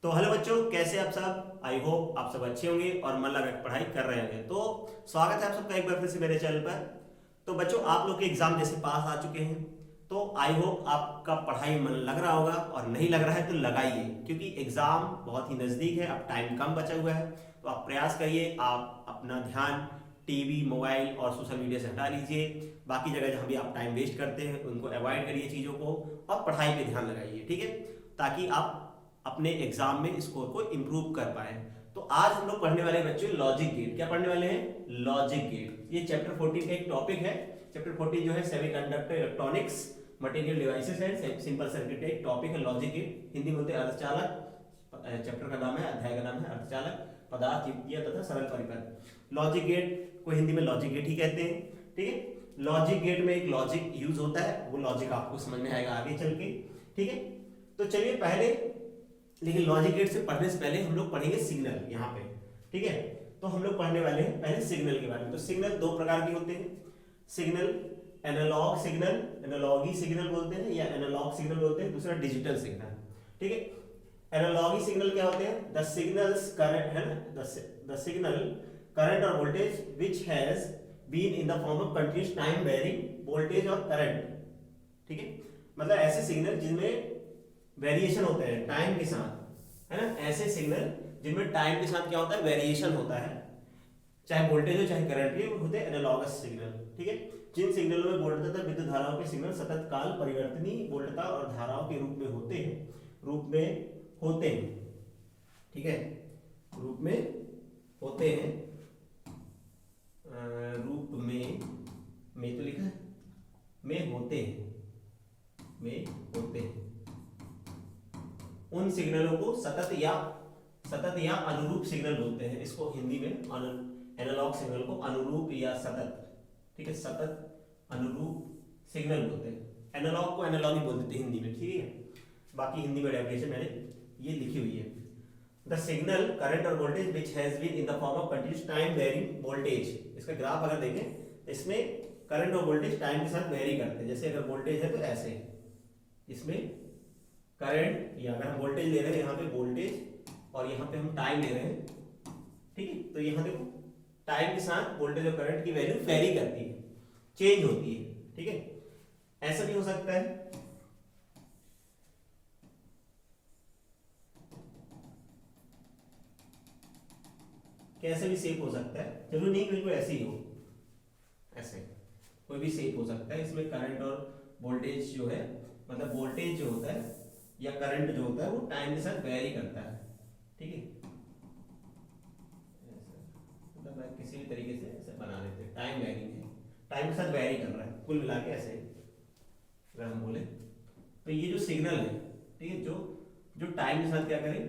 तो हेलो बच्चों, कैसे आप सब। आई होप आप सब अच्छे होंगे और मन लगा के पढ़ाई कर रहे होंगे। तो स्वागत है आप सबका एक बार फिर से मेरे चैनल पर। तो बच्चों, आप लोग के एग्जाम जैसे पास आ चुके हैं, तो आई होप आपका पढ़ाई में मन लग रहा होगा, और नहीं लग रहा है तो लगाइए, क्योंकि एग्जाम बहुत ही नज़दीक है। अब टाइम कम बचा हुआ है, तो आप प्रयास करिए, आप अपना ध्यान टीवी, मोबाइल और सोशल मीडिया से हटा लीजिए। बाकी जगह जहाँ भी आप टाइम वेस्ट करते हैं उनको अवॉइड करिए चीज़ों को, और पढ़ाई पे ध्यान लगाइए, ठीक है, ताकि आप अपने एग्जाम में स्कोर को इंप्रूव कर पाए। तो आज हम लोग पढ़ने वाले बच्चों लॉजिक गेट। क्या पढ़ने वाले हैं? Logic gate. ये चैप्टर 14 का एक टॉपिक है। चैप्टर 14 जो है सेमीकंडक्टर इलेक्ट्रॉनिक्स मटेरियल डिवाइसेस है, सिंपल सर्किट एक टॉपिक है लॉजिक गेट। हिंदी बोलते हैं अर्धचालक। चैप्टर का नाम है, अध्याय का नाम है अर्धचालक, पदार्थ, युक्तियां तथा सरल परिपथ। लॉजिक गेट को हिंदी में लॉजिक गेट ही कहते हैं, ठीक है। लॉजिक गेट में एक लॉजिक यूज होता है, वो लॉजिक आपको समझ में आएगा आगे चल के, ठीक है। तो चलिए पहले, लेकिन लॉजिक गेट से पढ़ने से पहले हम लोग पढ़ेंगे सिग्नल यहाँ पे, ठीक है। तो हम लोग पढ़ने वाले हैं पहले सिग्नल के बारे में। तो सिग्नल दो प्रकार के होते हैं। सिग्नल एनालॉग सिग्नल, एनालॉगी सिग्नल बोलते हैं, या एनालॉग सिग्नल बोलते हैं। दूसरा डिजिटल सिग्नल, ठीक है। एनालॉगी सिग्नल क्या होते हैं? द सिग्नल्स करंट है ना, द सिग्नल करंट और voltage which has been in the form of continuous time varying voltage और करंट, ठीक है। मतलब ऐसे सिग्नल जिनमें वेरिएशन होते हैं टाइम के साथ, है ना। ऐसे सिग्नल जिनमें टाइम के साथ क्या होता है? वेरिएशन होता है, चाहे वोल्टेज हो चाहे करंट हो, होते हैं एनालॉगस सिग्नल, ठीक है। जिन सिग्नलों में वोल्टेज तथा विद्युत धाराओं के सिग्नल सतत काल परिवर्तनीय वोल्टता और धाराओं के रूप में होते हैं, ठीक है, रूप में होते हैं, रूप में तो लिखा है, में होते हैं, उन सिग्नलों को सतत या अनुरूप सिग्नल बोलते हैं। इसको हिंदी में एनालॉग सिग्नल को अनुरूप या सतत, ठीक है, सतत अनुरूप सिग्नल बोलते हैं। एनालॉग को एनालॉग ही बोलते थे हिंदी में, ठीक है। बाकी हिंदी में डेफिनेशन मैंने ये लिखी हुई है। द सिग्नल करंट और voltage which has been in the form of continuous time varying voltage. इसका ग्राफ अगर देखें, इसमें करंट और वोल्टेज टाइम के साथ वेरी करते हैं। जैसे अगर वोल्टेज है तो ऐसे, इसमें करंट, या अगर हम वोल्टेज ले रहे हैं यहाँ पे वोल्टेज, और यहाँ पे हम टाइम ले रहे हैं, ठीक है। तो यहाँ देखो टाइम के साथ वोल्टेज और करंट की वैल्यू वेरी करती है, चेंज होती है, ठीक है। ऐसा भी हो सकता है, कैसे भी शेप हो सकता है, जरूरी नहीं बिल्कुल ऐसे ही हो, ऐसे कोई भी शेप हो सकता है। इसमें करंट और वोल्टेज जो है, मतलब वोल्टेज जो होता है या करंट जो होता है वो टाइम के साथ वेरी करता है, ठीक है। मतलब किसी भी तरीके से ऐसे बना देते हैं, टाइम वेरिंग है, टाइम के साथ वेरी कर रहा है, कुल मिला के ऐसे अगर हम बोले तो ये जो सिग्नल है, ठीक है, जो टाइम के साथ क्या करे?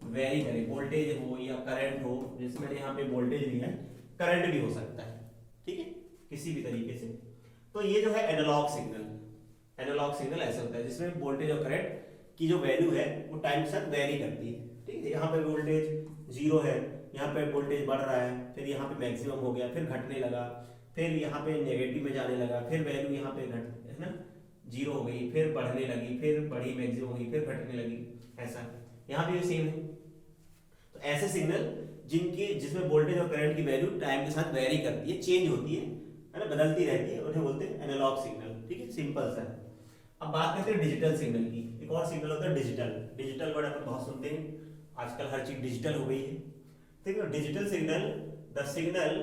वेरी करे। वोल्टेज हो या करंट हो, जैसे मैंने यहाँ पे वोल्टेज लिया है, करंट भी हो सकता है, ठीक है, किसी भी तरीके से। तो ये जो है एनालॉग सिग्नल ऐसा होता है जिसमें वोल्टेज और करंट की जो वैल्यू है वो टाइम के साथ वेरी करती है, ठीक है। यहाँ पे वोल्टेज 0 है, यहाँ पे वोल्टेज बढ़ रहा है, फिर यहाँ पे मैक्सिमम हो गया, फिर घटने लगा, फिर यहाँ पे नेगेटिव में जाने लगा, फिर वैल्यू यहाँ पे घट, है ना, 0 हो गई, फिर बढ़ने लगी, फिर बढ़ी मैक्सिमम हो गई, फिर घटने लगी, ऐसा। यहाँ पे भी सेम है। तो ऐसे सिग्नल जिसमें वोल्टेज और करंट की वैल्यू टाइम के साथ वेरी करती है, चेंज होती है ना, बदलती रहती है, उन्हें बोलते हैं एनालॉग सिग्नल, ठीक है, सिंपल सा। अब बात करते हैं डिजिटल सिग्नल की। एक और सिग्नल होता है डिजिटल वर्ड अपन बहुत सुनते हैं आजकल, हर चीज डिजिटल हो गई है, ठीक है। Digital signal, the signal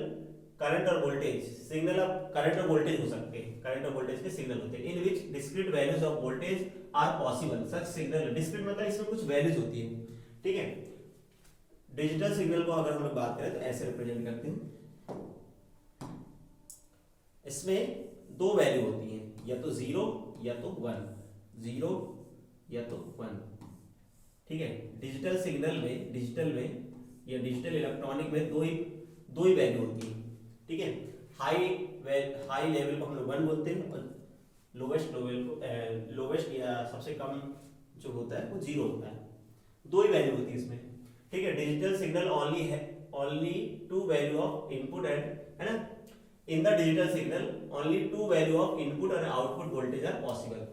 current और वोल्टेज, सिग्नल अब करंट और वोल्टेज हो सकते हैं, करंट और वोल्टेज के सिग्नल होते हैं, in which discrete values of voltage are possible. Such signal, discrete मतलब इसमें कुछ वैल्यूज होती है, ठीक है। डिजिटल सिग्नल को अगर हम लोग बात करें तो ऐसे रिप्रेजेंट करते हैं। इसमें दो वैल्यू होती हैं, या तो 0 या तो 1, 0 या तो 1, ठीक है। डिजिटल सिग्नल में, या डिजिटल इलेक्ट्रॉनिक में दो ही वैल्यू होती है, ठीक है। हाई लेवल को हम लोग 1 बोलते हैं, और लोवेस्ट या सबसे कम जो होता है वो 0 होता है। दो ही वैल्यू होती है इसमें, ठीक है। Digital signal only 2 value of input and, है ना, in the digital signal only 2 value of input और output voltage are possible.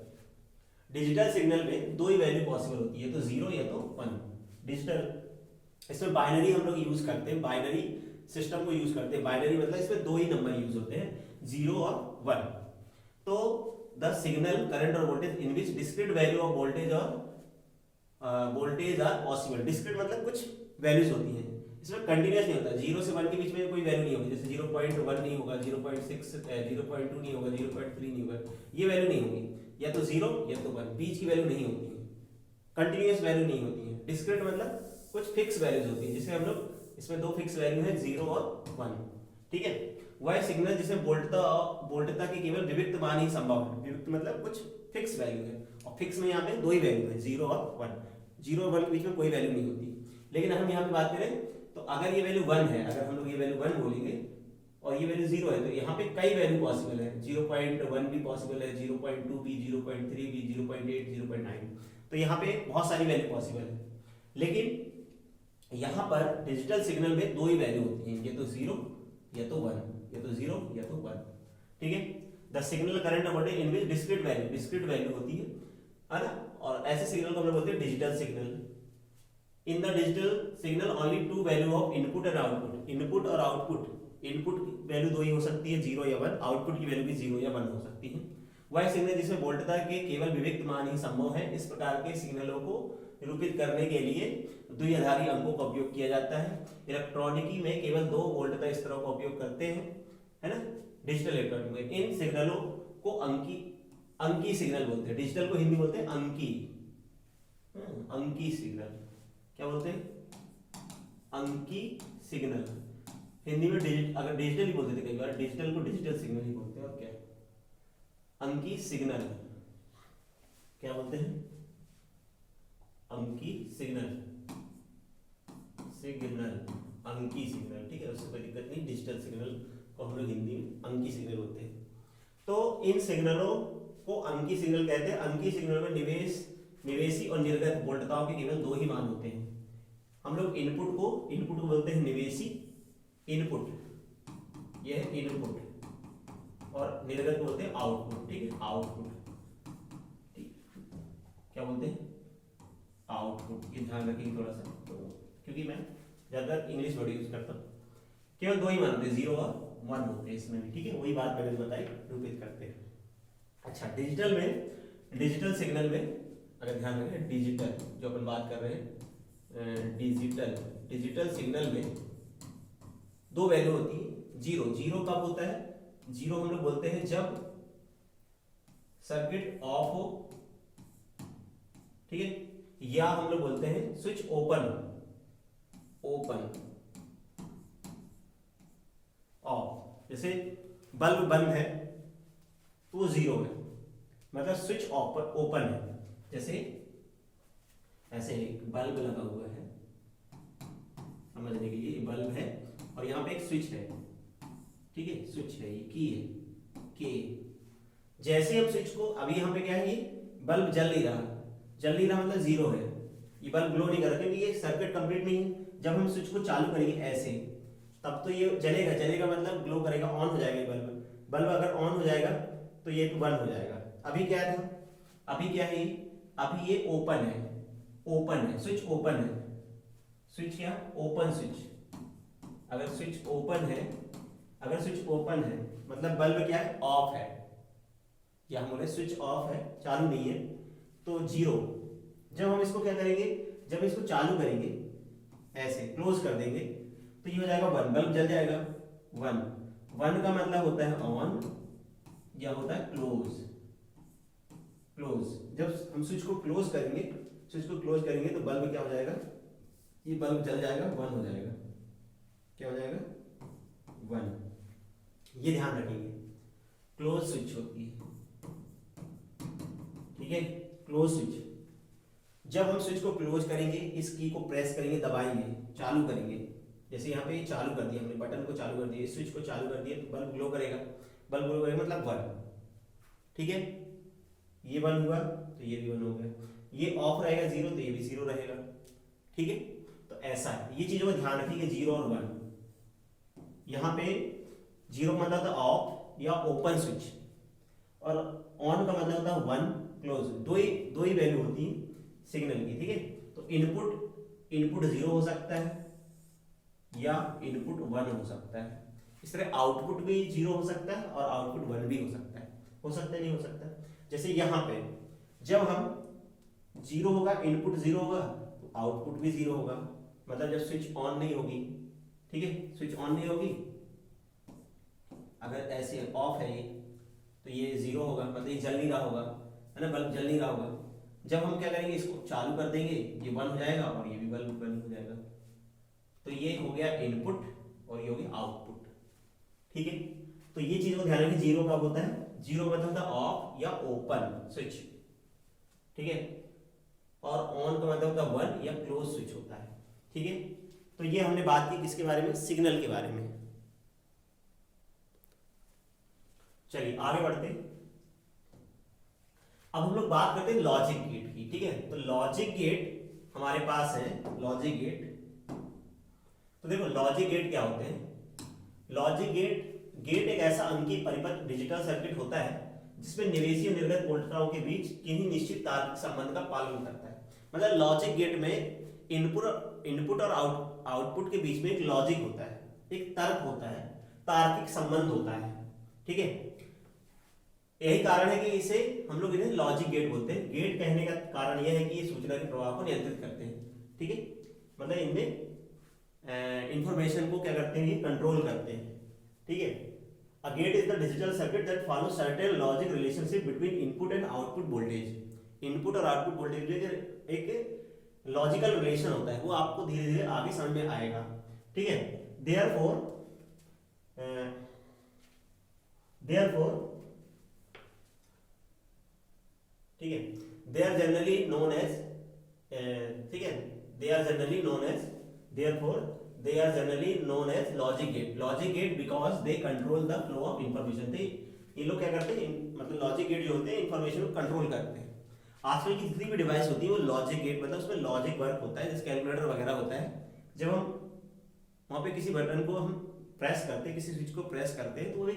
Digital signal में दो ही वैल्यू पॉसिबल होती है, तो 0 या तो 1, डिजिटल, इसमें बाइनरी हम लोग यूज करते हैं, बाइनरी सिस्टम को यूज करते हैं। बाइनरी मतलब इसमें दो ही नंबर यूज होते हैं, 0 और 1। तो द सिग्नल करंट और voltage in which discrete value of voltage are possible. Discrete मतलब कुछ वैल्यूज होती हैं, इसमें कंटिन्यूअस नहीं होता, 0 से 1 के बीच में कोई वैल्यू नहीं होगी, जैसे 0.1 नहीं होगा, 0.6 0.2 नहीं होगा, 0.3 नहीं होगा, ये वैल्यू नहीं होगी, या तो 0 या तो 1, बीच की वैल्यू नहीं होती है, कंटिन्यूअस वैल्यू नहीं होती है। डिस्क्रीट मतलब कुछ फिक्स वैल्यूज होती है, जिसे हम लोग, इसमें दो फिक्स वैल्यू है, 0 और 1, ठीक है। वह सिग्नल जिसे वोल्टता की केवल विविक्त मान ही संभव है। विविक्त मतलब कुछ फिक्स वैल्यू है, और फिक्स में यहाँ पे दो ही वैल्यू है, 0 और 1। 0 और 1 के बीच में कोई वैल्यू नहीं होती। लेकिन हम यहाँ पे बात करें तो अगर ये वैल्यू 1 है, अगर हम लोग ये वैल्यू 1 बोलेंगे और ये वैल्यू 0 है, तो यहाँ पे कई वैल्यू पॉसिबल है, 0.1 भी पॉसिबल है, 0.2 भी, 0.3 भी, 0.8, 0.9, तो यहाँ पे बहुत सारी वैल्यू पॉसिबल है। लेकिन यहाँ पर डिजिटल सिग्नल में दो ही वैल्यू होती हैं, ये तो 0 या तो 1, या तो 0 या तो 1, ठीक है। The signal current voltage in which discrete value होती है ना, और ऐसे सिग्नल को हम लोग बोलते हैं digital signal. In the digital signal only two value of input and output, input और आउटपुट, इनपुट की वैल्यू दो ही हो सकती है, 0 या 1, आउटपुट की वैल्यू भी 0 या 1 हो सकती है। वह सिग्नल जिसमें वोल्टता के केवल विविक्त मान ही संभव है। इस प्रकार के सिग्नलों को निरूपित करने के लिए द्विआधारी अंकों का उपयोग किया जाता है। इलेक्ट्रॉनिकी में केवल दो वोल्टता स्तरों का उपयोग करते हैं, है ना, डिजिटल इलेक्ट्रॉनिक में। इन सिग्नलों को अंकी सिग्नल बोलते हैं, डिजिटल को हिंदी बोलते हैं अंकी, अंकी सिग्नल, क्या बोलते हैं, अंकी सिग्नल। हिंदी में अगर डिजिटल ही बोलते थे कई बार, डिजिटल को डिजिटल सिग्नल ही बोलते हैं, और क्या अंकी सिग्नल, क्या बोलते हैं, अंकी सिग्नल, अंकी सिग्नल, ठीक है, उससे कोई दिक्कत नहीं। डिजिटल सिग्नल को हम लोग हिंदी में अंकी सिग्नल बोलते हैं। तो इन सिग्नलों को अंकी सिग्नल कहते हैं। अंकी सिग्नल में निवेशी और निर्गत वोल्टताओं के केवल दो ही मान होते हैं। हम लोग इनपुट को बोलते हैं निवेशी, इनपुट, यह है इनपुट, और निर्गत बोलते हैं आउटपुट, ठीक है, आउटपुट, ठीक, क्या बोलते हैं, आउटपुट। ये ध्यान रखिए थोड़ा सा, तो क्योंकि मैं ज्यादातर इंग्लिश वर्ड यूज करता हूँ। केवल दो ही मान होते हैं, 0 और 1 होते हैं इसमें भी, ठीक है, वही बात मैंने बताई, निरूपित करते हैं। अच्छा, डिजिटल सिग्नल में अगर ध्यान रखें, डिजिटल जो अपन बात कर रहे हैं, डिजिटल सिग्नल में दो वैल्यू होती है। 0 कब होता है, 0 हम लोग बोलते हैं जब सर्किट ऑफ हो, ठीक है, या हम लोग बोलते हैं स्विच ओपन ऑफ। जैसे बल्ब बंद है तो वो 0 है, मतलब स्विच ओपन है। जैसे ऐसे एक बल्ब लगा हुआ है, समझने के लिए, बल्ब है और यहाँ पे एक स्विच है, ठीक है, स्विच है, ये की है, के। जैसे हम स्विच को, अभी यहाँ पे क्या है, ये बल्ब जल नहीं रहा मतलब 0 है, ये बल्ब ग्लो नहीं कर रहा क्योंकि ये सर्किट कंप्लीट नहीं है। जब हम स्विच को चालू करेंगे ऐसे, तब तो ये जलेगा मतलब ग्लो करेगा, ऑन हो जाएगा ये बल्ब अगर ऑन हो जाएगा तो ये बंद हो जाएगा। अभी क्या था, अभी क्या है, अभी ये ओपन है, स्विच ओपन है, स्विच क्या, ओपन स्विच। अगर स्विच ओपन है मतलब बल्ब क्या है, ऑफ है, या हम बोले स्विच ऑफ है, चालू नहीं है, तो 0। जब हम इसको क्या करेंगे, जब इसको चालू करेंगे ऐसे क्लोज कर देंगे तो ये हो जाएगा 1, बल्ब जल जाएगा। 1 का मतलब होता है ऑन या होता है क्लोज। जब हम स्विच को क्लोज करेंगे तो बल्ब क्या हो जाएगा, ये बल्ब जल जाएगा, 1 हो जाएगा, क्या हो जाएगा, 1। ये ध्यान रखेंगे, क्लोज स्विच होती है, ठीक है, क्लोज स्विच। जब हम स्विच को क्लोज करेंगे, इस की को प्रेस करेंगे, दबाएंगे, चालू करेंगे, जैसे यहाँ पे चालू कर दिया हमने, बटन को चालू कर दिया, स्विच को चालू कर दिया, तो बल्ब ग्लो करेगा, मतलब 1, ठीक है। ये 1 हुआ तो ये भी 1 हो गया, ये ऑफ रहेगा 0 तो ये भी 0 रहेगा, ठीक है। तो ऐसा है, ये चीजों को ध्यान रखिए, 0 और 1। यहाँ पे 0 मतलब होता है ऑफ या ओपन स्विच, और ऑन का मतलब होता है 1 क्लोज। दो ही वैल्यू होती है सिग्नल की, ठीक है। तो इनपुट इनपुट 0 हो सकता है या इनपुट 1 हो सकता है। इस तरह आउटपुट भी 0 हो सकता है और आउटपुट 1 भी हो सकता है। हो सकता है, नहीं हो सकता है। जैसे यहाँ पे जब हम 0 होगा, इनपुट 0 होगा तो आउटपुट भी 0 होगा, मतलब जब स्विच ऑन नहीं होगी, ठीक है, स्विच ऑन नहीं होगी, अगर ऐसे ऑफ है ये तो ये 0 होगा, मतलब ये जल नहीं रहा होगा, है ना, बल्ब जल नहीं रहा होगा। जब हम क्या करेंगे, इसको चालू कर देंगे, ये 1 हो जाएगा और ये भी बल्ब 1 हो जाएगा। तो ये हो गया इनपुट और ये हो गया आउटपुट, ठीक है। तो ये चीज को ध्यान रखिए, 0 कब होता है, 0 मतलब होता है ऑफ या ओपन स्विच, ठीक है, और ऑन का मतलब होता है 1 या क्लोज स्विच होता है, ठीक है। तो ये हमने बात की किसके बारे में, सिग्नल के बारे में। चलिए आगे बढ़ते हैं। अब हम लोग बात करते हैं लॉजिक गेट की, ठीक है। तो लॉजिक गेट हमारे पास है, लॉजिक गेट। तो देखो लॉजिक गेट क्या होते हैं। लॉजिक गेट एक ऐसा अंकीय परिपथ डिजिटल सर्किट होता है जिसमें निवेशी और निर्गत वोल्टेजों के बीच किन्हीं निश्चित तार्किक संबंध का पालन करता है। मतलब लॉजिक गेट में इनपुट और आउटपुट के बीच में एक लॉजिक होता है, एक तर्क होता है, तार्किक संबंध होता है, ठीक है। यही कारण है कि इसे हम लोग इन्हें लॉजिक गेट बोलते हैं। गेट कहने का कारण यह है कि ये सूचना के प्रवाह को नियंत्रित करते हैं, ठीक है, मतलब इनमें इंफॉर्मेशन को क्या करते हैं, ये कंट्रोल करते हैं, ठीक है। A gate is the digital circuit that follows certain logic relationship between input and output voltage. Input और आउटपुट वोल्टेज में एक लॉजिकल रिलेशन होता है, वो आपको धीरे धीरे आगे समझ में आएगा, ठीक है। therefore ठीक है, they are generally known as ठीक है, therefore they are generally known as logic gate because they control the flow of information। तो ये लोग क्या करते हैं, मतलब लॉजिक गेट जो होते हैं इंफॉर्मेशन को कंट्रोल करते हैं। आजकल की जितनी भी डिवाइस होती है वो लॉजिक गेट, मतलब उसमें लॉजिक वर्क होता है, जैसे कैलकुलेटर वगैरह होता है। जब हम वहाँ पे किसी बटन को हम प्रेस करते हैं, किसी स्विच को प्रेस करते हैं, तो वो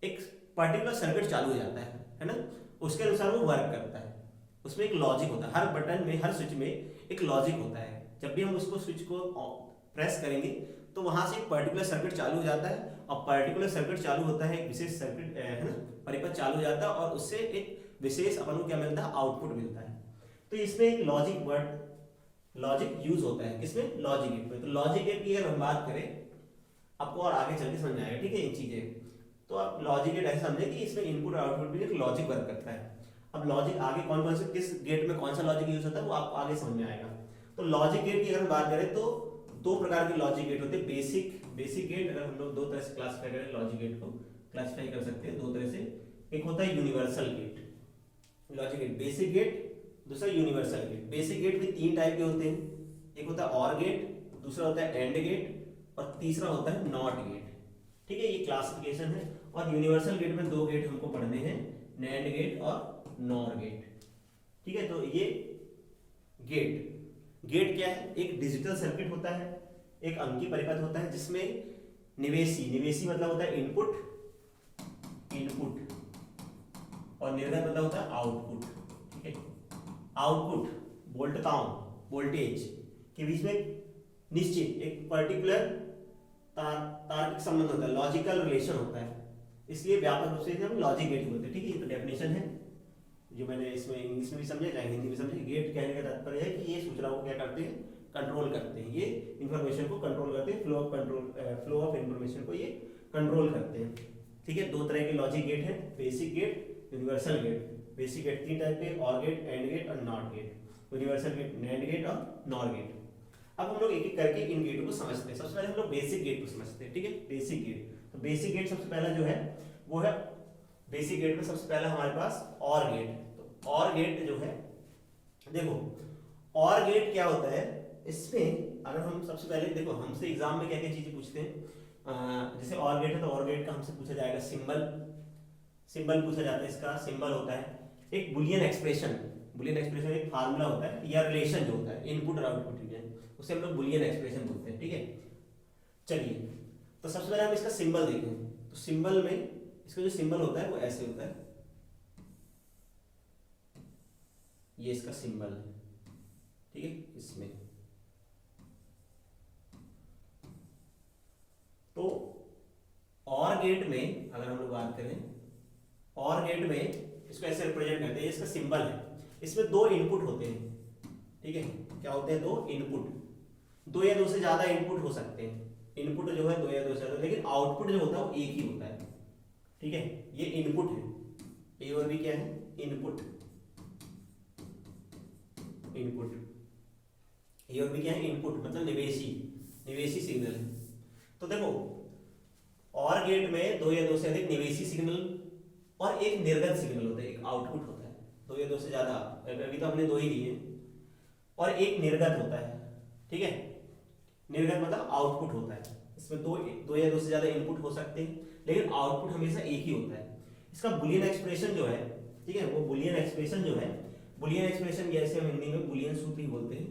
एक पर्टिकुलर सर्किट चालू हो जाता है ना, उसके अनुसार वो वर्क करता है। उसमें एक लॉजिक होता है, हर बटन में, हर स्विच में एक लॉजिक होता है। जब भी हम उसको स्विच को प्रेस करेंगे तो वहां से एक पर्टिकुलर सर्किट चालू हो जाता है, और पर्टिकुलर सर्किट चालू होता है, एक विशेष सर्किट है ना, परिपथ चालू हो जाता है, और उससे एक विशेष अपन को क्या मिलता है, आउटपुट मिलता है। तो इसमें एक लॉजिक यूज होता है, किसमें, लॉजिक गेट में। तो लॉजिक गेट की अगर हम बात करें, आपको और आगे चल के समझ आएगा, ठीक है, इन चीजें। तो आप लॉजिक गेट ऐसे समझे कि इसमें इनपुट और आउटपुट भी एक लॉजिक वर्क करता है। अब लॉजिक आगे कौन कौन से, किस गेट में कौन सा लॉजिक यूज होता है, वो आपको आगे समझ में आएगा। तो लॉजिक गेट की अगर हम बात करें तो दो प्रकार के लॉजिक गेट होते हैं। बेसिक गेट, अगर हम लोग दो तरह से क्लासिफाई करें लॉजिक गेट को, क्लासिफाई कर सकते हैं दो तरह से। एक होता है universal gate, logic gate, basic gate, दूसरा यूनिवर्सल गेट। बेसिक गेट भी 3 टाइप के होते हैं, एक होता है और गेट, दूसरा होता है एंड गेट, और तीसरा होता है नॉट गेट, ठीक है। ये क्लासिफिकेशन है। और यूनिवर्सल गेट में 2 गेट हमको पढ़ने हैं, नैंड गेट और नॉर गेट, ठीक है। तो ये गेट क्या है, एक डिजिटल सर्किट होता है, एक अंकीय परिपथ होता है जिसमें निवेशी मतलब होता है इनपुट और निर्गत मतलब होता है आउटपुट, ठीक है। आउटपुट वोल्टेज के बीच में निश्चित एक पर्टिकुलर तार्किक संबंध होता है, लॉजिकल रिलेशन होता है, इसलिए व्यापक रूप से हम लॉजिक गेट बोलते हैं, ठीक है। ये तो डेफिनेशन है जो मैंने इसमें इंग्लिश में भी समझा, चाहे हिंदी में समझे। गेट कहने का तात्पर्य है कि ये सूचना को क्या करते हैं, कंट्रोल करते हैं, ये इंफॉर्मेशन को कंट्रोल करते हैं, फ्लो ऑफ इंफॉर्मेशन को ये कंट्रोल करते हैं, ठीक है। 2 तरह के लॉजिक गेट है, basic gate, universal gate. Basic gate 3 type के, और गेट, एंड गेट और NOT gate. Universal gate, NAND gate और नॉर गेट। अब हम लोग एक एक करके इन गेटों को समझते हैं। सबसे पहले हम लोग बेसिक गेट को समझते हैं, ठीक है। बेसिक गेट, तो बेसिक गेट सबसे पहला जो है वो है, बेसिक गेट में सबसे पहला हमारे पास और गेट। तो और गेट जो है, देखो और गेट क्या होता है, इसमें अगर हम सबसे पहले देखो, हमसे एग्जाम में क्या क्या चीजें पूछते हैं। जैसे और गेट है तो और गेट का हमसे पूछा जाएगा सिंबल पूछा जाता है, इसका सिंबल होता है। एक बुलियन एक्सप्रेशन एक फार्मूला होता है, या रिलेशन जो होता है इनपुट और आउटपुट रिलेशन, उसे हम लोग बुलियन एक्सप्रेशन बोलते हैं, ठीक है। चलिए, तो सबसे पहले हम इसका सिंबल देखें। तो सिंबल में इसका जो सिंबल होता है वो ऐसे होता है, ये इसका सिंबल है, ठीक है, इसमें तो और गेट में अगर हम लोग बात करें, और गेट में इसको ऐसे रिप्रेजेंट करते हैं, इसका सिंबल है, इसमें दो इनपुट होते हैं, ठीक है, क्या होते हैं, दो इनपुट, दो या दो से ज्यादा इनपुट हो सकते हैं, इनपुट जो है दो या दो से ज्यादा, लेकिन आउटपुट जो होता है वो एक ही होता है, ठीक है, ये इनपुट है, ए और बी क्या है, इनपुट, इनपुट, ए और बी क्या है, इनपुट मतलब निवेशी सिग्नल है। तो देखो और गेट में दो या दो से अधिक निवेशी सिग्नल और एक निर्गत सिग्नल होता है, एक आउटपुट होता है, दो या दो से ज्यादा, अभी तो हमने दो ही दिए, और एक निर्गत होता है, ठीक है, निर्गत मतलब आउटपुट होता है, इसमें दो या दो से ज्यादा इनपुट हो सकते हैं, लेकिन आउटपुट हमेशा एक ही होता है। इसका बुलियन एक्सप्रेशन जो है, ठीक है, वो बुलियन एक्सप्रेशन जो है, बुलियन एक्सप्रेशन जैसे हम हिंदी में बुलियन सूत्र ही बोलते हैं,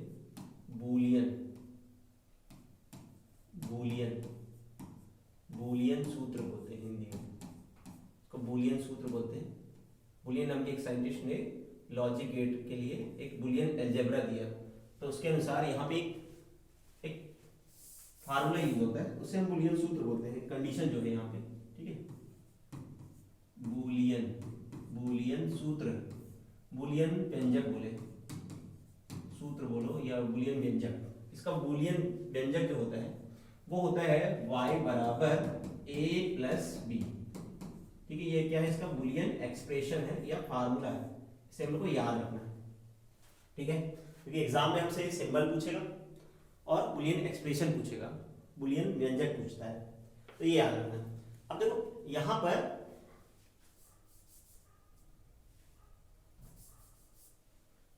बुलियन, बुलियन, बुलियन सूत्र बोलते हैं हिंदी में, इसको बुलियन सूत्र बोलते हैं। बुलियन नाम के एक साइंटिस्ट ने लॉजिक गेट के लिए एक बुलियन अलजेब्रा दिया, तो उसके अनुसार यहाँ पे एक फार्मूला यूज होता है, उसे हम बुलियन सूत्र बोलते हैं, कंडीशन जो है यहाँ पे, ठीक है, बुलियन, बुलियन सूत्र, बुलियन व्यंजक बोले, सूत्र बोलो या बुलियन व्यंजक, इसका बुलियन व्यंजक जो होता है वो होता है y बराबर a प्लस बी, ठीक है, ये क्या है, इसका बुलियन एक्सप्रेशन है या फार्मूला है, इसे हम लोग को याद रखना है, ठीक है, क्योंकि एग्जाम में हमसे सिंबल पूछेगा और बुलियन एक्सप्रेशन पूछेगा, बुलियन व्यंजक पूछता है, तो ये याद रखना। अब देखो यहां पर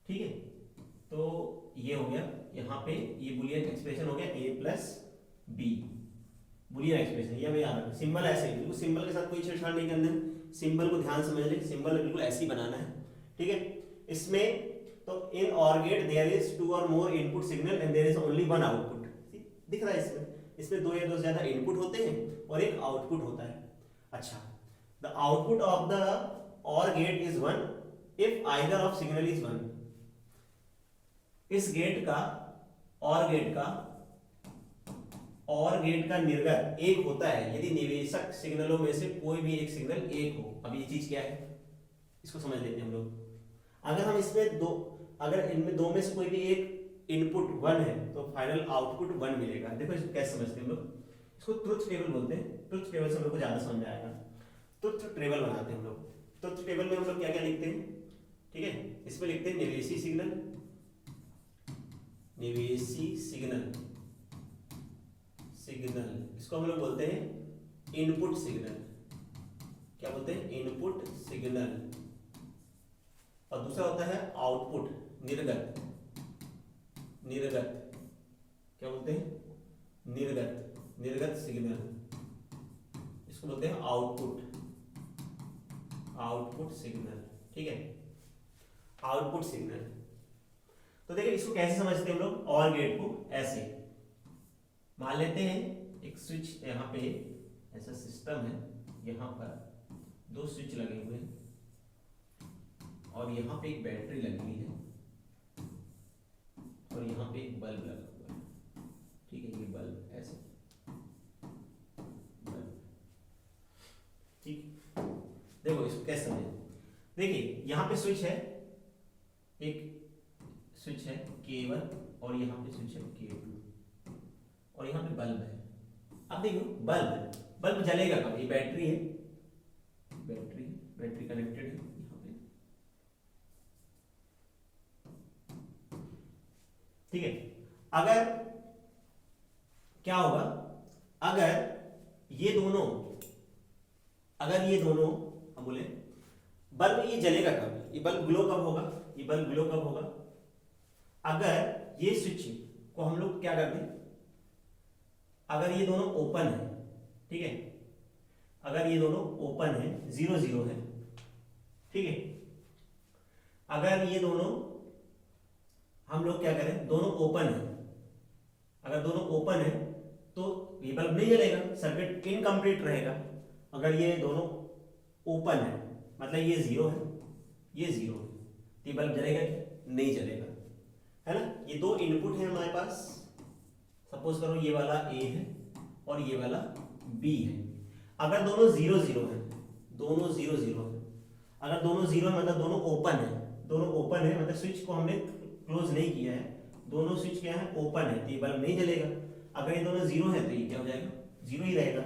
ठीक है, तो ये हो गया, यहाँ पे ये बुलियन एक्सप्रेशन हो गया a plus B, Boolean expression, ये हमें याद रखना, सिंबल ऐसे ही, बिल्कुल सिंबल के साथ कोई छेड़छाड़ नहीं करना है, सिंबल को ध्यान समझ ले, सिंबल बिल्कुल ऐसे ही बनाना है, ठीक है। इसमें तो in OR gate there is two or more input signal and there is only one output, दिख रहा है इसमें दो या दो से ज्यादा इनपुट होते हैं और एक आउटपुट होता है। अच्छा, the output of the OR gate is one if either of signal is one, इस गेट का और गेट का निर्गत एक होता है यदि निवेशक सिग्नलों में से कोई भी एक सिग्नल एक हो। अब ये चीज क्या है, इसको समझ लेते हैं हम लोग। अगर हम इसमें दो, अगर इनमें दो में से कोई भी एक इनपुट वन है तो फाइनल आउटपुट वन मिलेगा। देखो इसको कैसे समझते हैं हम लोग, इसको ट्रुथ टेबल बोलते हैं, ट्रुथ टेबल से हम लोग को ज्यादा समझ आएगा। ट्रुथ टेबल बनाते हैं हम लोग, ट्रुथ टेबल में हम लोग क्या क्या लिखते हैं, ठीक है, इसमें लिखते हैं निवेशी सिग्नल, निवेशी सिग्नल, इसको हम लोग बोलते हैं इनपुट सिग्नल, क्या बोलते हैं, इनपुट सिग्नल। और दूसरा होता है आउटपुट, निर्गत, क्या बोलते हैं, निर्गत सिग्नल, इसको बोलते हैं आउटपुट सिग्नल, ठीक है, आउटपुट सिग्नल। तो देखिए इसको कैसे समझते हैं हम लोग, और गेट को ऐसे मान लेते हैं, एक स्विच यहाँ पे ऐसा सिस्टम है, यहाँ पर दो स्विच लगे हुए हैं और यहाँ पे एक बैटरी लगी हुई है और यहाँ पे एक बल्ब लगा हुआ है, ठीक है, ये बल्ब ऐसे बल्ब, ठीक। देखो इसको कैसे समझें, देखिए यहाँ पे स्विच है, एक स्विच है K1 और यहाँ पे स्विच है K2 और यहाँ पे बल्ब है। अब देखो बल्ब जलेगा कब, ये बैटरी है, बैटरी कनेक्टेड है यहाँ पे, ठीक है। अगर क्या होगा, अगर ये दोनों हम बोले बल्ब ये जलेगा कब, ये बल्ब ग्लो कब होगा, अगर ये स्विच को हम लोग क्या कर दें, अगर ये दोनों ओपन है, ठीक है, अगर ये दोनों ओपन है, 0 0 है, ठीक है, अगर ये दोनों हम लोग क्या करें, दोनों ओपन है, अगर दोनों ओपन है तो ये बल्ब नहीं जलेगा, सर्किट इनकम्प्लीट रहेगा। अगर ये दोनों ओपन है मतलब ये 0 है, ये 0 है, तो ये बल्ब जलेगा क्या, नहीं जलेगा। है ना। ये दो इनपुट है हमारे पास, सपोज करो ये वाला ए है और ये वाला बी है। अगर दोनों जीरो जीरो है, दोनों जीरो जीरो है, अगर दोनों जीरो है मतलब दोनों ओपन है, दोनों ओपन है मतलब स्विच को हमने क्लोज नहीं किया है, दोनों स्विच क्या है ओपन है, तो ये बल्ब नहीं जलेगा। अगर ये दोनों जीरो है तो ये क्या हो जाएगा, जीरो ही रहेगा।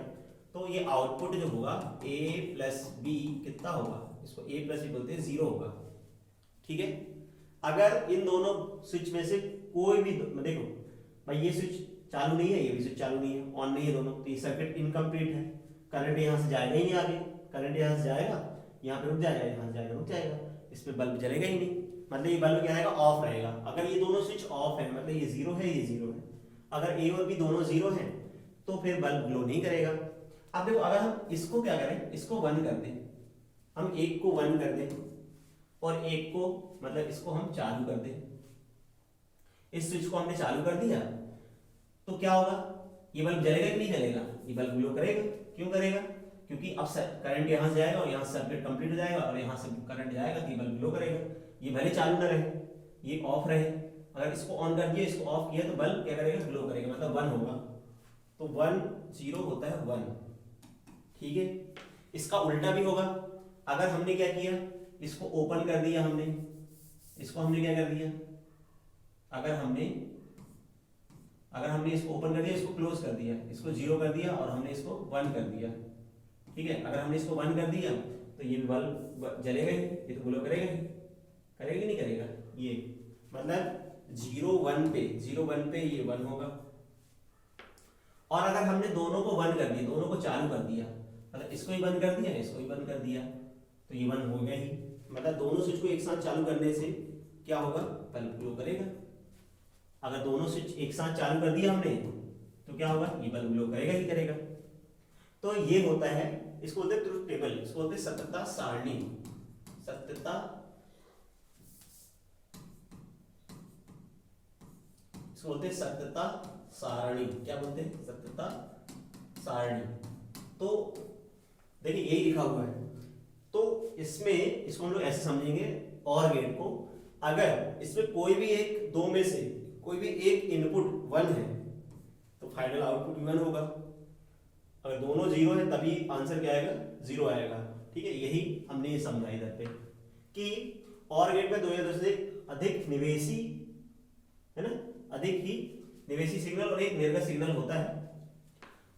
तो ये आउटपुट जो होगा a प्लस बी कितना होगा, इसको a प्लस बी बोलते हैं, जीरो होगा। ठीक है। अगर इन दोनों स्विच में से कोई भी देखो भाई ये स्विच चालू नहीं है, ये भी स्विच चालू नहीं है, ऑन नहीं है दोनों, तो ये सर्किट इनकम्प्लीट है। करंट यहाँ से जाएगा ही नहीं आगे, करंट यहाँ से जाएगा यहाँ पे रुक जाएगा, यहाँ से जाएगा रुक जाएगा, इस पे बल्ब जलेगा ही नहीं, मतलब ये बल्ब क्या रहेगा, ऑफ रहेगा। अगर ये दोनों स्विच ऑफ है मतलब ये जीरो है, ये जीरो है। अगर ए और बी दोनों जीरो हैं तो फिर बल्ब ग्लो नहीं करेगा। अब देखो अगर हम इसको क्या करें, इसको वन कर दें, हम एक को वन कर दें और एक को मतलब इसको हम चालू कर दें, इस स्विच को हमने चालू कर दिया तो क्या होगा, ये बल्ब जलेगा कि नहीं जलेगा, ये बल्ब ग्लो करेगा। क्यों करेगा, क्योंकि अब करंट यहाँ से जाएगा और यहाँ से सर्किट कंप्लीट हो जाएगा और यहाँ से करंट जाएगा तो ये बल्ब ग्लो करेगा। ये भले चालू ना रहे, ये ऑफ रहे, अगर इसको ऑन कर दिया इसको ऑफ किया तो बल्ब क्या करेगा, ग्लो करेगा, मतलब वन होगा। तो वन जीरो होता है वन। ठीक है। इसका उल्टा भी होगा, अगर हमने क्या किया, इसको ओपन कर दिया हमने, इसको हमने क्या कर दिया, अगर हमने इसको ओपन कर दिया, इसको क्लोज कर दिया, इसको जीरो कर दिया और हमने इसको वन कर दिया। ठीक है। अगर हमने इसको वन कर दिया तो ये बल्ब जलेगा ही, ये तो ग्लो करेगा ही, करेगा कि नहीं करेगा, ये मतलब जीरो वन पे ये वन होगा। और अगर हमने दोनों को वन कर दिया, दोनों को चालू कर दिया, मतलब इसको ही बंद कर दिया, इसको ही बंद कर दिया, तो ये वन हो गया ही, मतलब दोनों स्विच को एक साथ चालू करने से क्या होगा, बल्ब ग्लो करेगा। अगर दोनों स्विच एक साथ चालू कर दिया हमने तो क्या होगा, ये बल्ब ग्लो करेगा ही करेगा। तो ये होता है, इसको बोलते हैं ट्रुथ टेबल, इसको बोलते हैं सत्यता सारणी। सत्यता इसको बोलते हैं सत्यता सारणी। क्या बोलते हैं, सत्यता सारणी। तो देखिए यही लिखा हुआ है, तो इसमें इसको हम लोग ऐसे समझेंगे, और गेट को अगर इसमें कोई भी एक दो में से कोई भी एक इनपुट वन है तो फाइनल आउटपुट वन होगा। अगर दोनों जीरो है तभी आंसर क्या आएगा, जीरो आएगा। ठीक है। यही हमने ये समझा इधर पे कि और गेट में दो या दो से अधिक निवेशी, है ना, अधिक ही निवेशी सिग्नल और एक निर्गत सिग्नल होता है।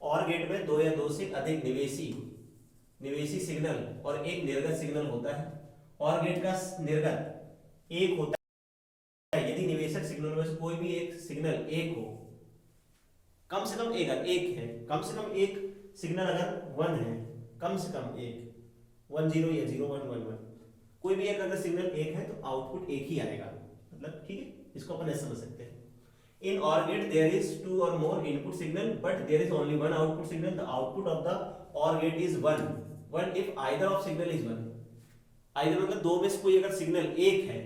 और गेट में दो या दो से अधिक निवेशी सिग्नल और एक निर्गत सिग्नल होता है। और गेट का निर्गत एक होता है यदि निवेशक सिग्नल में से कोई भी एक सिग्नल एक हो, कम से कम एक है, कम से कम एक सिग्नल अगर वन है, कम से कम एक, वन जीरो या जीरो वन वन वन, कोई भी एक अगर सिग्नल एक है तो आउटपुट एक ही आएगा, मतलब ठीक है। इसको अपन ऐसे समझ सकते हैं, in OR gate there is two or more input signal but there is only one output signal, the output of the OR gate is one if either of signal is one। either मतलब दो में से कोई अगर signal एक है,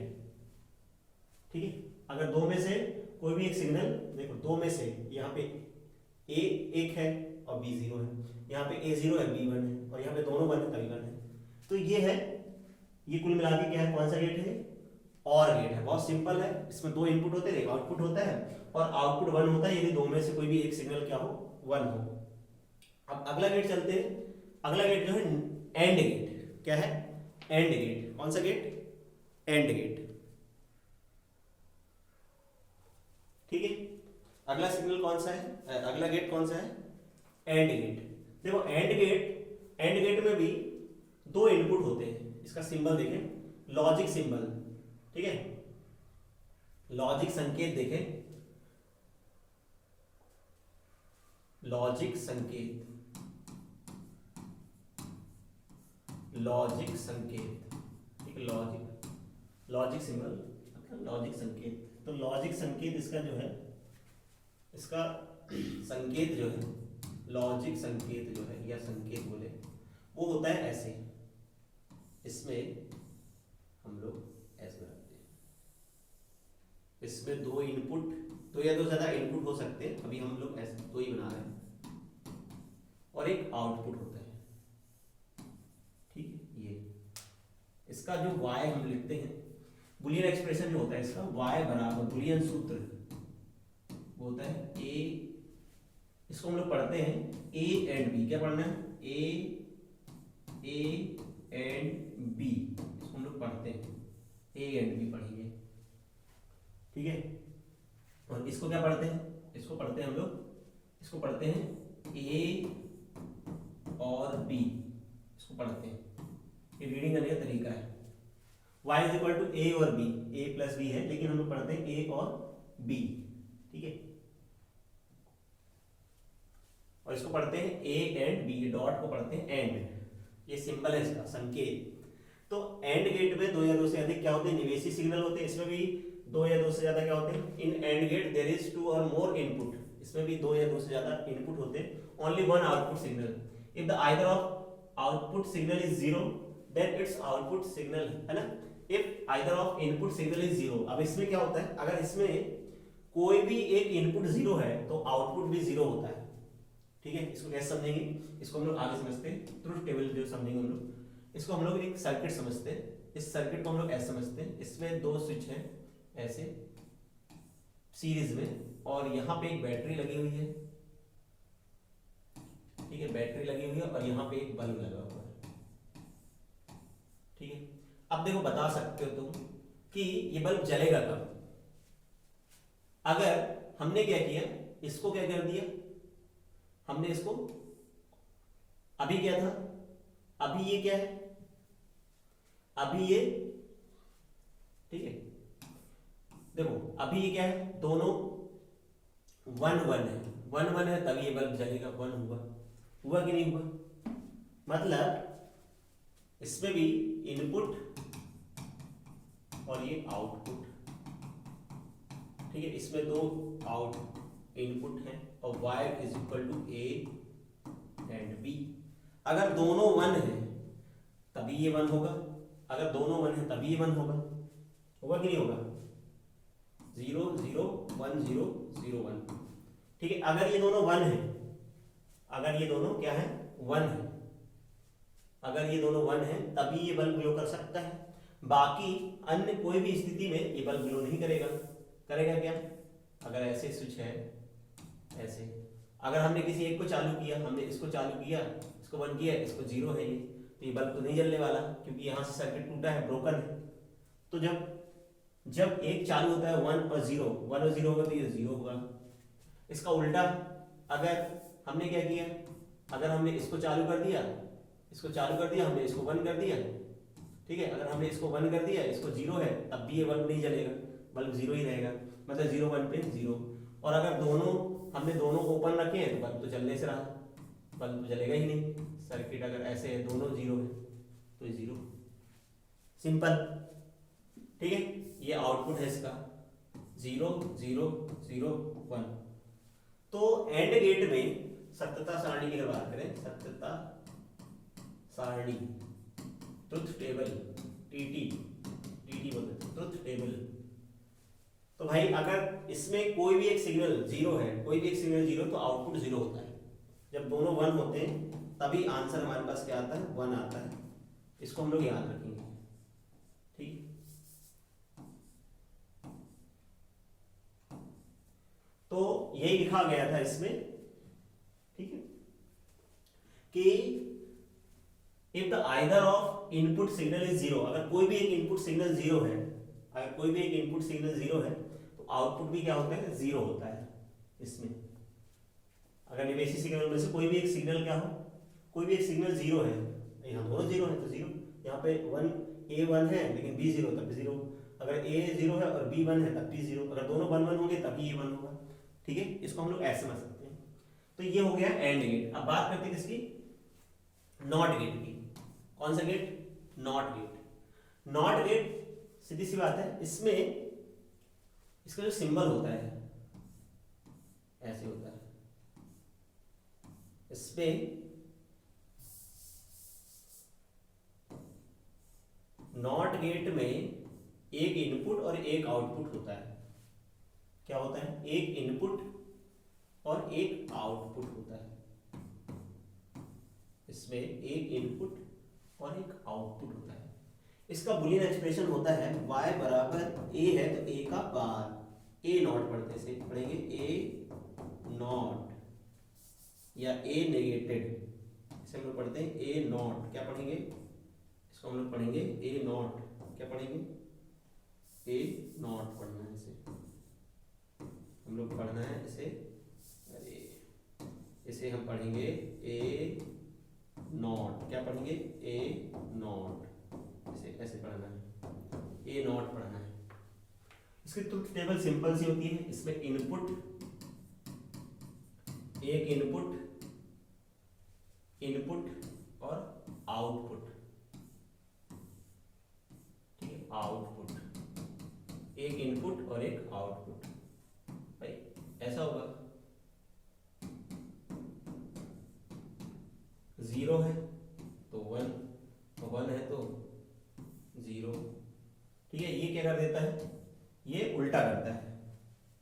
ठीक है, अगर दो में से कोई भी एक सिग्नल, देखो दो में से यहाँ पे A एक है और B जीरो है, यहाँ पे A जीरो है B वन है और यहाँ पे दोनों वन है तभी वन है, तो ये है, ये कुल मिला के क्या है, कौन सा गेट है, और गेट है। बहुत सिंपल है, इसमें दो इनपुट होते हैं, एक आउटपुट होता है और आउटपुट वन होता है यदि दो में से कोई भी एक सिग्नल क्या हो, वन हो। अब अगला गेट चलते हैं, अगला गेट जो है एंड गेट। क्या है, एंड गेट। कौन सा गेट, एंड गेट। ठीक है। अगला सिग्नल कौन सा है, अगला गेट कौन सा है, एंड गेट। देखो एंड गेट में भी दो इनपुट होते हैं, इसका सिंबल देखें, लॉजिक सिंबल, ठीक है, लॉजिक संकेत देखें, लॉजिक संकेत, लॉजिक संकेत, ठीक है, लॉजिक सिंबल, लॉजिक संकेत। तो लॉजिक संकेत इसका जो है, इसका संकेत जो है, लॉजिक संकेत जो है या संकेत बोले, वो होता है ऐसे, इसमें हम लोग ऐसे बनाते हैं, इसमें दो इनपुट, दो या दो ज्यादा इनपुट हो सकते हैं, अभी हम लोग ऐसे दो ही बना रहे हैं, और एक आउटपुट होता है, ठीक है। ये इसका जो y हम लिखते हैं, बुलियन एक्सप्रेशन जो होता है इसका y बराबर बुलियन सूत्र वो होता है a, इसको हम लोग पढ़ते हैं a एंड b। क्या पढ़ना है? a एंड b, इसको हम लोग पढ़ते हैं a एंड b पढ़ेंगे, ठीक है। और इसको क्या पढ़ते हैं? इसको पढ़ते हैं हम लोग, इसको पढ़ते हैं a और b, इसको पढ़ते हैं। ये रीडिंग करने का तरीका है। y is equal to a OR b, a plus b है लेकिन हम लोग पढ़ते हैं a और b, ठीक है। और इसको पढ़ते हैं a एंड b, डॉट को पढ़ते हैं एंड, ये सिंबल है इसका, संकेत। तो एंड गेट में दो या दो से अधिक क्या होते हैं? निवेशी सिग्नल होते हैं। इसमें भी दो या दो से ज्यादा क्या होते हैं? In AND gate there is two or more input, इसमें भी दो या दो से ज्यादा इनपुट होते हैं। Only one output signal. If the either of output signal is zero then its output signal, है ना। If either of input signal is zero, अब इसमें क्या होता है? अगर इसमें कोई भी एक इनपुट जीरो है तो आउटपुट भी जीरो होता है, ठीक है। इसको कैसे समझेंगे? इसको हम लोग आगे समझते हैं, ट्रुथ टेबल जो समझेंगे हम लोग। इसको हम लोग एक सर्किट समझते हैं, इस सर्किट को हम लोग ऐसे समझते हैं, इसमें दो स्विच हैं ऐसे सीरीज में, और यहाँ पे एक बैटरी लगी हुई है, ठीक है, बैटरी लगी हुई है, और यहाँ पे एक बल्ब लगा हुआ है, ठीक है। अब देखो, बता सकते हो तुम कि ये बल्ब जलेगा कब? अगर हमने क्या किया, इसको क्या कर दिया, हमने इसको, अभी क्या था, अभी ये क्या है, अभी ये, ठीक है, देखो अभी ये क्या है, दोनों वन वन है, वन वन है तभी ये बल्ब जलेगा। वन हुआ, हुआ कि नहीं हुआ? मतलब इसमें भी इनपुट और ये आउटपुट, ठीक है, इसमें दो आउट इनपुट है और y is equal to a AND b। अगर दोनों वन है तभी ये वन होगा, अगर दोनों वन है तभी ये वन होगा, होगा कि नहीं होगा? 0 0 1 0 0 1, ठीक है। अगर ये दोनों वन है, अगर ये दोनों क्या है, वन है, अगर ये दोनों वन है तभी ये बल्ब ग्लो कर सकता है, बाकी अन्य कोई भी स्थिति में ये बल्ब ग्लो नहीं करेगा। करेगा क्या? अगर ऐसे स्विच है, ऐसे, अगर हमने किसी एक को चालू किया, हमने इसको चालू किया, इसको बंद किया, इसको जीरो है ये, तो ये बल्ब तो नहीं जलने वाला, क्योंकि यहाँ से सर्किट टूटा है, ब्रोकन है। तो जब एक चालू होता है वन और जीरो, वन और जीरो होगा तो ये जीरो होगा। इसका उल्टा, अगर हमने क्या किया, अगर हमने इसको चालू कर दिया, इसको चालू कर दिया, हमने इसको बंद कर दिया, ठीक है, अगर हमने इसको बंद कर दिया, इसको जीरो है, तब भी ये बल्ब नहीं जलेगा, बल्ब जीरो ही रहेगा, मतलब जीरो वन पे जीरो। और अगर दोनों, हमने दोनों ओपन रखे हैं तो बल्ब तो चलने से रहा, बल्ब तो जलेगा ही नहीं। सर्किट अगर ऐसे है, दोनों जीरो है तो ये जीरो, सिंपल, ठीक है। ये आउटपुट है इसका 0 0 0 1। तो एंड गेट में सत्यता सारणी की अगर बात करें, सत्यता सारणी, ट्रुथ टेबल, टीटी बोलते हैं, ट्रुथ टेबल। तो भाई अगर इसमें कोई भी एक सिग्नल जीरो है, कोई भी एक सिग्नल जीरो, तो आउटपुट जीरो होता है। जब दोनों वन होते हैं तभी आंसर हमारे पास क्या आता है, वन आता है। इसको हम लोग याद रखेंगे, ठीक। तो यही लिखा गया था इसमें, ठीक है, कि if the either of input signal is zero, अगर कोई भी एक इनपुट सिग्नल जीरो है, अगर कोई भी एक इनपुट सिग्नल जीरो है तो आउटपुट भी क्या होता है, जीरो होता है। इसमें अगर निवेशी सिग्नल में से कोई भी एक सिग्नल क्या हो, कोई भी एक सिग्नल जीरो है, यहाँ दोनों जीरो है तो जीरो, यहाँ पे वन, ए वन है लेकिन बी जीरो, तब भी जीरो। अगर ए जीरो है और बी वन है तब भी जीरो, अगर दोनों वन वन होंगे तभी ये वन होगा, ठीक है। इसको हम लोग ऐसे समझ सकते हैं। तो ये हो गया एंड गेट। अब बात करते हैं किसकी, नॉट गेट की। कौन सा gate, not gate. Not gate सीधी सी बात है, इसमें इसका जो सिंबल होता है ऐसे होता है, इसमें नॉट गेट में एक इनपुट और एक आउटपुट होता है। क्या होता है, एक इनपुट और एक आउटपुट होता है। इसमें एक इनपुट और एक आउटपुट होता है। इसका बुलियन एक्सप्रेशन होता है y बराबर a है तो a का बार, a नॉट पढ़ते से पढ़ेंगे a नॉट या a नेगेटेड, इसे हम लोग पढ़ते हैं a नॉट, क्या पढ़ेंगे इसको हम लोग पढ़ेंगे a नॉट, क्या पढ़ेंगे a नॉट पढ़ना है इसे, हम लोग पढ़ना है इसे, अरे इसे हम पढ़ेंगे a नॉट, क्या पढ़ेंगे a नॉट, इसे ऐसे पढ़ना है a नॉट पढ़ना है। इसकी ट्रुथ टेबल सिंपल सी होती है, इसमें इनपुट, एक इनपुट और आउटपुट, ठीक है आउटपुट, एक इनपुट और एक आउटपुट, भाई ऐसा होगा, 0 है तो 1, 1 है तो 0, ठीक है। ये क्या कर देता है, ये उल्टा करता है,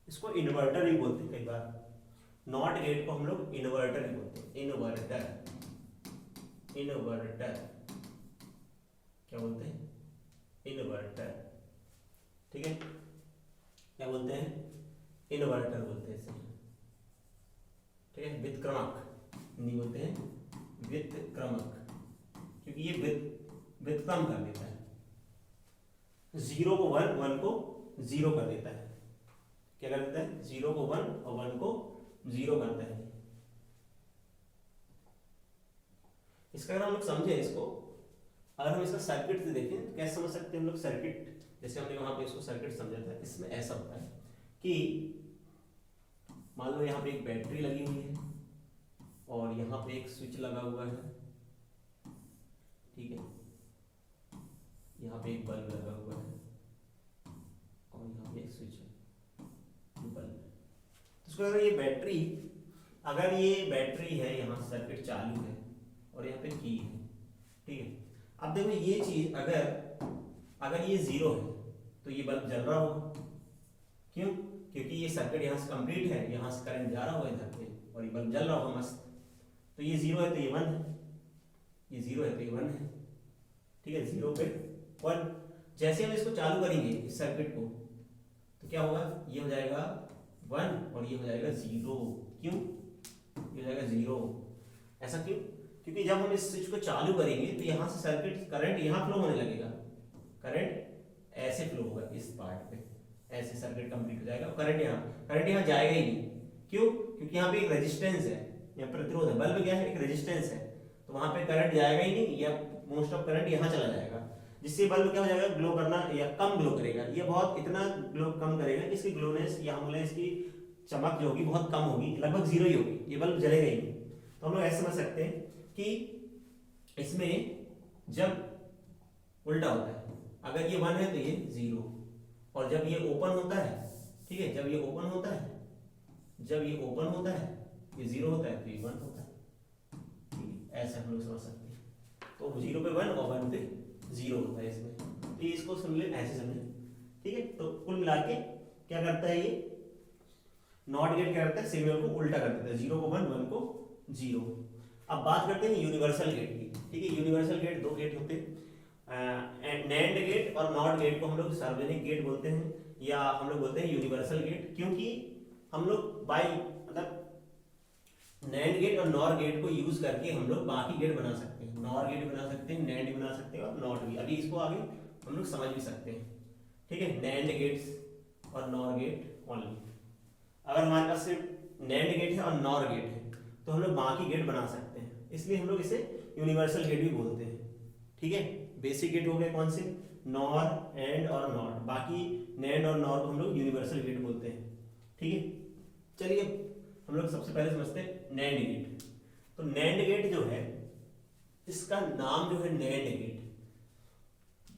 इसको इन्वर्टर भी बोलते हैं कई बार, नॉट गेट को हम लोग इन्वर्टर भी बोलते हैं, इन्वर्टर, इन्वर्टर क्या बोलते हैं, इन्वर्टर, ठीक है, क्या बोलते हैं, इन्वर्टर बोलते हैं इसे, ठीक है। व्युत्क्रमक नहीं बोलते हैं, व्युत्क्रमक, क्योंकि ये व्युत्क्रम कर देता है, 0 को 1, 1 को 0 कर देता है, क्या कर देता है, 0 को 1 और 1 को 0 करता है। इसका अगर हम लोग समझे इसको, अगर हम इसका सर्किट से देखें तो कैसे समझ सकते हैं हम लोग सर्किट, जैसे हमने वहां पे इसको सर्किट समझा था, इसमें ऐसा होता है कि मान लो यहाँ पे एक बैटरी लगी हुई है और यहाँ पे एक स्विच लगा हुआ है, ठीक है, यहाँ पे एक बल्ब लगा हुआ है और यहाँ पे एक स्विच है, बल्ब। तो इसको अगर ये बैटरी है, यहाँ सर्किट चालू है और यहाँ पे की है, ठीक है। अब देखो ये चीज अगर ये 0 है तो ये बल्ब जल रहा होगा, क्यों, क्योंकि ये सर्किट यहाँ से कंप्लीट है, यहाँ से करंट जा रहा होगा इधर पे और ये बल्ब जल रहा होगा मस्त, तो ये 0 है तो ये 1 है, ये 0 है तो ये 1 है, ठीक है, 0 पे 1। जैसे हम इसको चालू करेंगे इस सर्किट को तो क्या होगा, ये हो जाएगा 1 और ये हो जाएगा 0, क्यों, ये हो जाएगा 0, ऐसा क्यों, क्योंकि जब हम इस स्विच को चालू करेंगे तो यहाँ से सर्किट करंट यहाँ फ्लो होने लगेगा, करंट ऐसे फ्लो होगा इस पार्ट पे, ऐसे सर्किट कंप्लीट हो जाएगा, करंट यहाँ जाएगा ही नहीं, क्यों, क्योंकि यहाँ पे एक रेजिस्टेंस है, यहाँ प्रतिरोध है, बल्ब क्या है, एक रेजिस्टेंस है, तो वहां पे करंट जाएगा ही नहीं, या मोस्ट ऑफ करंट यहाँ चला जाएगा, जिससे बल्ब क्या हो जाएगा, ग्लो करना या कम ग्लो करेगा, ये बहुत इतना ग्लो कम करेगा, इसकी ग्लोनेस या हम बोले इसकी चमक जो होगी बहुत कम होगी, लगभग 0 ही होगी, ये बल्ब जलेगा ही नहीं। तो हम लोग ऐसे समझ सकते हैं कि इसमें जब उल्टा होता है, अगर ये 1 है तो ये 0, और जब ये ओपन होता है, ठीक है, जब ये ओपन होता है ये 0 होता है तो ये 1 होता है, ठीक है, ऐसे हम लोग समझ सकते हैं। तो 0 पे 1 और 1 पे 0 होता है इसमें, तो ये इसको समझ लें, ऐसे समझें, ठीक है। तो कुल मिला के क्या करता है, ये नॉट गेट क्या करता है, सिग्नल को उल्टा कर देता है, 0 को 1, 1 को 0। अब बात करते हैं यूनिवर्सल गेट की, ठीक है। यूनिवर्सल गेट 2 गेट होते हैं, नैंड गेट और नॉट गेट को हम लोग सार्वजनिक गेट बोलते हैं, या हम लोग बोलते हैं यूनिवर्सल गेट, क्योंकि हम लोग मतलब नैंड गेट और नॉर गेट को यूज करके हम लोग बाकी गेट बना सकते हैं, नॉर गेट बना सकते हैं, नैंड बना सकते हैं और नॉट भी, अभी इसको आगे हम लोग समझ भी सकते हैं, ठीक है। नैंड गेट्स और नॉर गेट ओनली, अगर हमारे पास सिर्फ नैंड गेट है और नॉर गेट है तो हम लोग बाकी गेट बना सकते हैं, इसलिए हम लोग इसे यूनिवर्सल गेट भी बोलते हैं, ठीक है। बेसिक गेट हो गए कौन से, नॉर, एंड और नॉट, बाकी नैंड और नॉर को हम लोग यूनिवर्सल गेट बोलते हैं, ठीक है। चलिए हम लोग सबसे पहले समझते हैं नैंड गेट। तो नैंड गेट जो है, इसका नाम जो है नैंड गेट,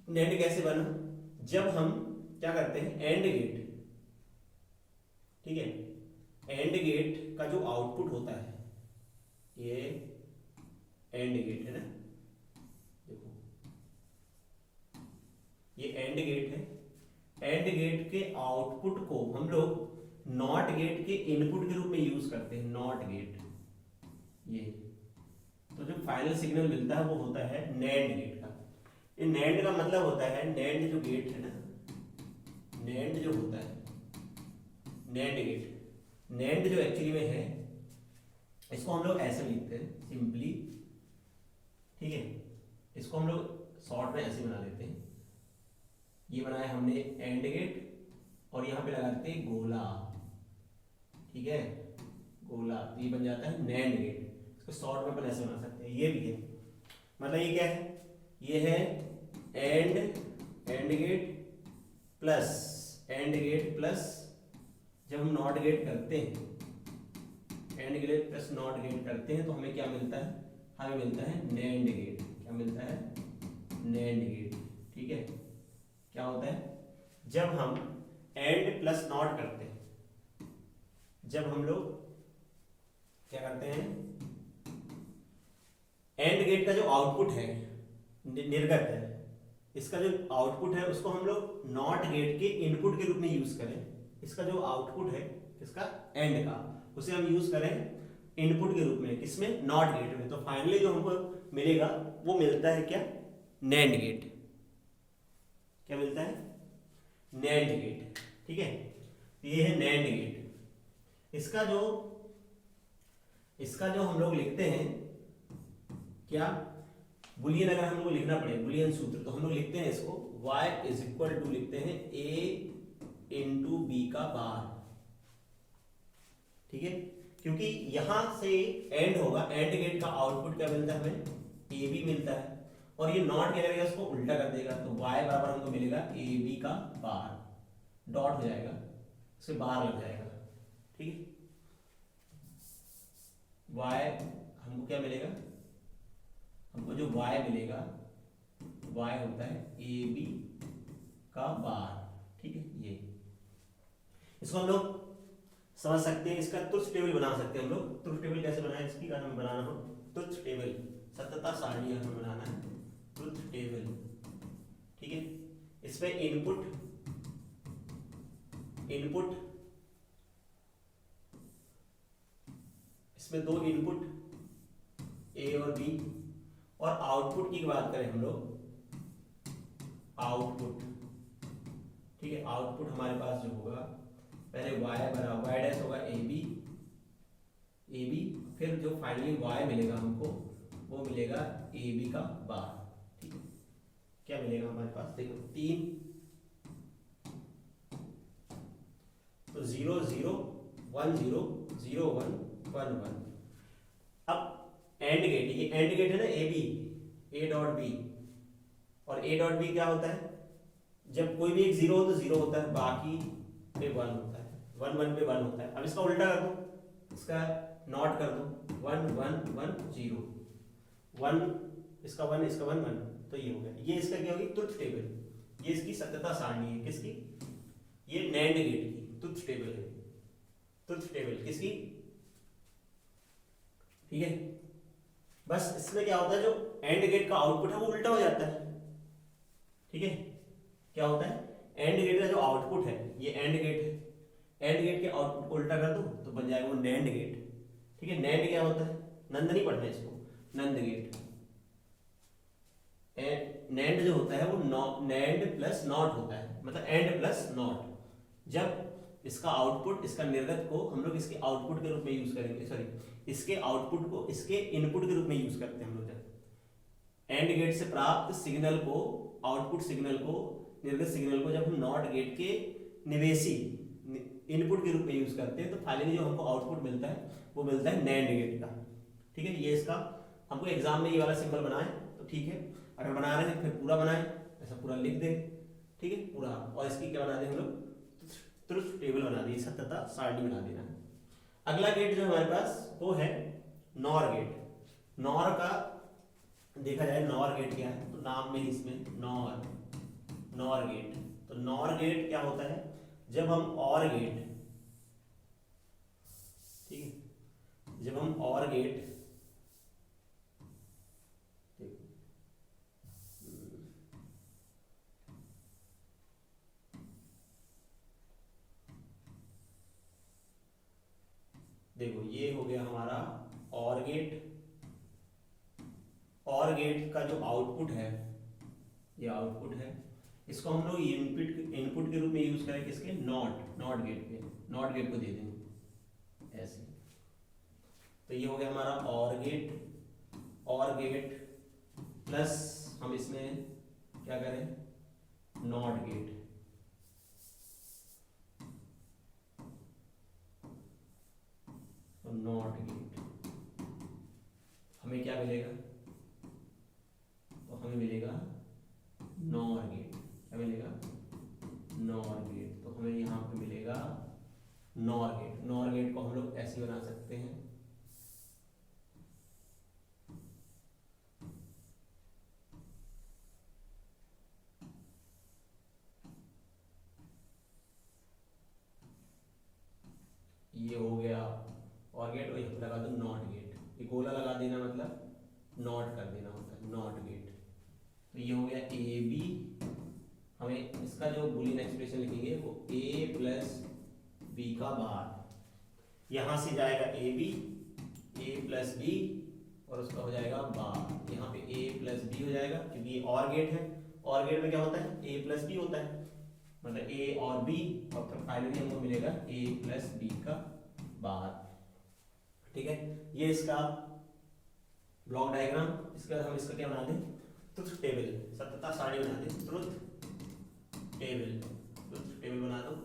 नैंड कैसे बना, जब हम क्या करते हैं, एंड गेट, ठीक है, एंड गेट का जो आउटपुट होता है, ये एंड गेट है ना, देखो ये एंड गेट है, एंड गेट के आउटपुट को हम लोग नॉट गेट के इनपुट के रूप में यूज करते हैं, नॉट गेट, ये तो जो फाइनल सिग्नल मिलता है वो होता है नैंड गेट का। ये नैंड का मतलब होता है, नैंड जो गेट है ना, नैंड जो होता है, नैंड गेट, नैंड जो एक्चुअली में है, इसको हम लोग ऐसे लिखते हैं सिंपली, ठीक है। इसको हम लोग शॉर्ट में ऐसे बना देते हैं, ये बनाया हमने एंड गेट और यहाँ पे लगा देते हैं गोला, ठीक है, गोला, तो ये बन जाता है नैंड गेट। इसको शॉर्ट में अपन ऐसे बना सकते हैं, ये भी है, मतलब ये क्या है, ये है एंड गेट प्लस जब हम नॉट गेट करते हैं, and gate plus not gate करते हैं तो हमें क्या मिलता है, हमें मिलता है नैंड गेट। क्या मिलता है, नैंड गेट, ठीक है। क्या होता है, जब हम एंड प्लस नॉट करते हैं, जब हम लोग क्या करते हैं, एंड गेट का जो आउटपुट है, निर्गत है, इसका जो आउटपुट है उसको हम लोग नॉट गेट के इनपुट के रूप में यूज करें, इसका जो आउटपुट है इसका एंड का, उसे हम यूज करें इनपुट के रूप में, किसमें, नॉट गेट में, तो फाइनली जो हमको मिलेगा वो मिलता है क्या, नैंड गेट। क्या मिलता है, नैंड गेट, ठीक है। ये है नैंड गेट। इसका जो हम लोग लिखते हैं क्या, बुलियन, अगर हम लोग को लिखना पड़े बुलियन सूत्र, तो हम लोग लिखते हैं इसको y इज इक्वल टू, लिखते हैं a इंटू बी का बार, ठीक है, क्योंकि यहां से एंड होगा, एंड गेट का आउटपुट क्या मिलता है, हमें ए बी मिलता है, और ये नॉट क्या करेगा, इसको उल्टा कर देगा, तो y बराबर हमको मिलेगा ए बी का बार, डॉट हो जाएगा, उसके बार लग जाएगा, ठीक है। y हमको क्या मिलेगा, हमको जो y मिलेगा, y होता है ए बी का बार, ठीक है। ये इसको हम लोग समझ सकते हैं, इसका तुच्छ टेबल बना सकते हैं हम लोग। तुच्छ टेबल कैसे बनाए, इसकी अगर हमें बनाना हो, तुच्छ टेबल, सत्यता सारणी हमें बनाना है, तुच्छ टेबल, ठीक है। इसमें इनपुट इसमें दो इनपुट ए और बी, और आउटपुट की बात करें हम लोग, आउटपुट, ठीक है, आउटपुट हमारे पास जो होगा, पहले y बराबर y डैश होगा ए बी, फिर जो फाइनली y मिलेगा हमको वो मिलेगा ए बी का बार, ठीक है। क्या मिलेगा हमारे पास, देखो 3, तो 0 0 1 0 0 1 1 1। अब एंड गेट, ये एंड गेट है ना, ए डॉट बी, और ए डॉट बी क्या होता है, जब कोई भी एक 0 हो तो 0 होता है, बाकी पे 1 होता है, 1 1 पे 1 होता है। अब इसका उल्टा कर दो, इसका नॉट कर दो, 1 1 1 0 1, इसका 1 इसका 1 1, तो ये हो गया, ये इसका क्या होगी, तुच्छ टेबल, ये इसकी सत्यता सारणी है, किसकी, ये नैंड गेट की तुच्छ टेबल है, तुच्छ टेबल किसकी, ठीक है। बस इसमें क्या होता है, जो एंड गेट का आउटपुट है वो उल्टा हो जाता है, ठीक है। क्या होता है, एंड गेट का जो आउटपुट है, ये एंड गेट है, एंड गेट के आउटपुट को उल्टा कर दो तो बन जाएगा वो नैंड गेट, ठीक है। नैंड क्या होता है, नंद नहीं पढ़ना इसको, नंद गेट, नैंड जो होता है वो नैंड प्लस नॉट होता है, मतलब एंड प्लस नॉट। जब इसका आउटपुट, इसका निर्गत को हम लोग इसके आउटपुट के रूप में यूज करेंगे, सॉरी, इसके आउटपुट को इसके इनपुट के रूप में यूज करते हैं हम लोग। जब एंड गेट से प्राप्त सिग्नल को, आउटपुट सिग्नल को, निर्गत सिग्नल को जब हम नॉट गेट के निवेशी इनपुट के रूप में यूज करते हैं, तो फाइनली जो हमको आउटपुट मिलता है वो मिलता है नैंड गेट का, ठीक है। ये इसका हमको एग्जाम में ये वाला सिंबल बनाए तो ठीक है, अगर बना रहे हैं फिर पूरा बनाए, ऐसा पूरा लिख दे, ठीक है, पूरा, और इसकी क्या बना दें हम लोग, तुच्छ टेबल बना दी, सत्यता सारणी बना देना। अगला गेट जो हमारे पास वो है नॉर गेट। नॉर का देखा जाए, नॉर गेट क्या है, तो नाम में इसमें नॉर गेट, तो नॉर गेट क्या होता है, जब हम और गेट, ठीक है, जब हम और गेट, देखो ये हो गया हमारा और गेट, और गेट का जो आउटपुट है, ये आउटपुट है, इसको हम लोग इनपुट के रूप में यूज करें किसके, नॉट गेट पे, नॉट गेट को दे देंगे ऐसे। तो ये हो गया हमारा और गेट प्लस हम इसमें क्या करें, नॉट गेट। तो नॉट गेट हमें क्या मिलेगा, तो हमें मिलेगा नॉर गेट। क्या मिलेगा, नॉर गेट। तो हमें यहाँ पे मिलेगा नॉर गेट। नॉर गेट को हम लोग ऐसे बना सकते हैं, ये हो गया और गेट, और यहाँ पे लगा दो नॉट गेट। ये गोला लगा देना मतलब नॉट कर देना होता है, नॉट गेट। तो ये हो गया ए बी। हमें इसका जो बूलियन एक्सप्रेशन लिखेंगे वो ए प्लस बी का बार। यहां से जाएगा ए प्लस बी और उसका हो जाएगा बार। यहाँ पे ए प्लस बी हो जाएगा क्योंकि ये और गेट है। और गेट में क्या होता है, ए प्लस बी होता है, मतलब ए और बी, और फिर फाइनली हमको मिलेगा ए प्लस बी का बार। ठीक है, ये इसका ब्लॉक डायग्राम। इसके बाद हम इसका क्या बना दें, ट्रुथ टेबल, सत्यता सारणी बना दें, ट्रुथ टेबल बना दो।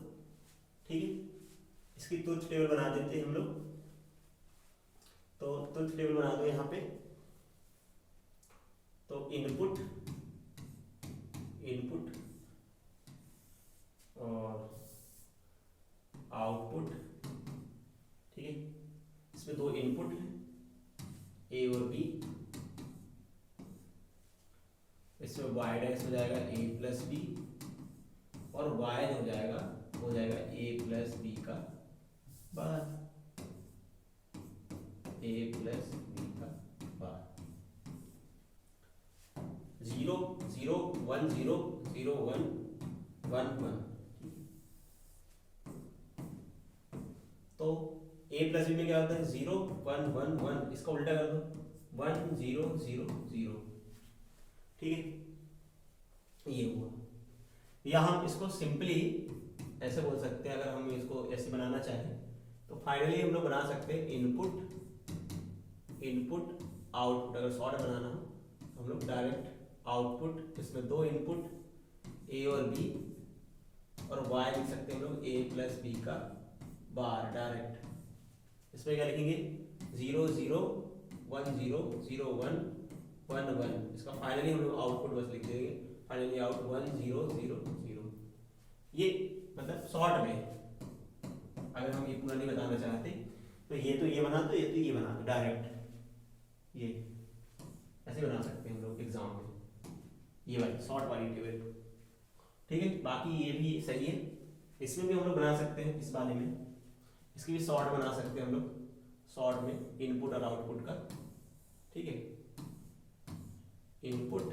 ठीक है, इसकी ट्रुथ टेबल बना देते हैं हम लोग। तो ट्रुथ टेबल बना दो यहाँ पे। तो इनपुट और आउटपुट। ठीक है, इसमें दो इनपुट है ए और बी। इसमें वाई डैश हो जाएगा ए प्लस बी और वाई हो जाएगा ए प्लस बी का बार, ए प्लस बी का बार। 0 0 1 0 0 1 1 1। तो ए प्लस बी में क्या होता है, 0 1 1 1। इसका उल्टा कर दो, 1 0 0 0। ठीक है, ये हुआ। या हम इसको सिंपली ऐसे बोल सकते हैं, अगर हम इसको ऐसे बनाना चाहें तो फाइनली हम लोग बना सकते हैं इनपुट आउटपुट। अगर शॉर्ट बनाना हो तो हम लोग डायरेक्ट आउटपुट, इसमें दो इनपुट ए और बी और वाई लिख सकते हैं हम लोग ए प्लस बी का बार डायरेक्ट। इसमें क्या लिखेंगे, 0 0 1 0 0 1 1 1। इसका फाइनली हम लोग आउटपुट बस लिख देंगे, फाइनली आउट 1 0 0 0। ये मतलब शॉर्ट में अगर हम ये पूरा नहीं बताना चाहते तो ये बना दो, ये बना दो डायरेक्ट। ये ऐसे बना सकते हैं हम लोग एग्जाम में, ये वाली शॉर्ट वाली टेबल। ठीक है, बाकी ये भी सही है, इसमें भी हम लोग बना सकते हैं। इस वाले में इसकी भी शॉर्ट बना सकते हैं हम लोग, शॉर्ट में इनपुट और आउटपुट का। ठीक है, इनपुट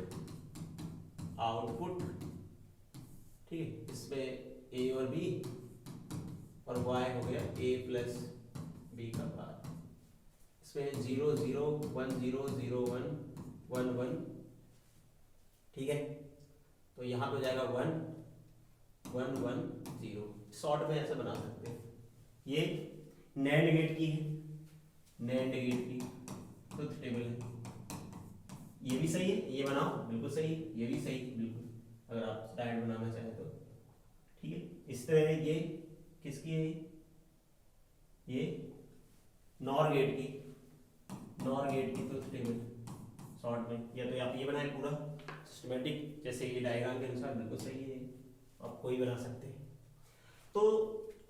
आउटपुट। ठीक है, इसमें ए और बी और वाई हो गया ए प्लस बी का बार। इसमें 0 0 1 0 0 1 1 1। ठीक है, तो यहाँ पे हो जाएगा 1 1 1 0। शॉर्ट में ऐसे बना सकते हैं। ये नैंड गेट की है, नैंड गेट की ट्रुथ टेबल है। ये भी सही है, ये बनाओ बिल्कुल सही है, ये भी सही है बिल्कुल, अगर आप डायरेक्ट बनाना चाहें तो। ठीक है, इस तरह ये किसकी है, ये नॉर गेट की ट्रुथ टेबल शॉर्ट में। या तो आप ये बनाए पूरा सिस्टमेटिक, जैसे ये डायग्राम के अनुसार बिल्कुल सही है, आप कोई बना सकते हैं। तो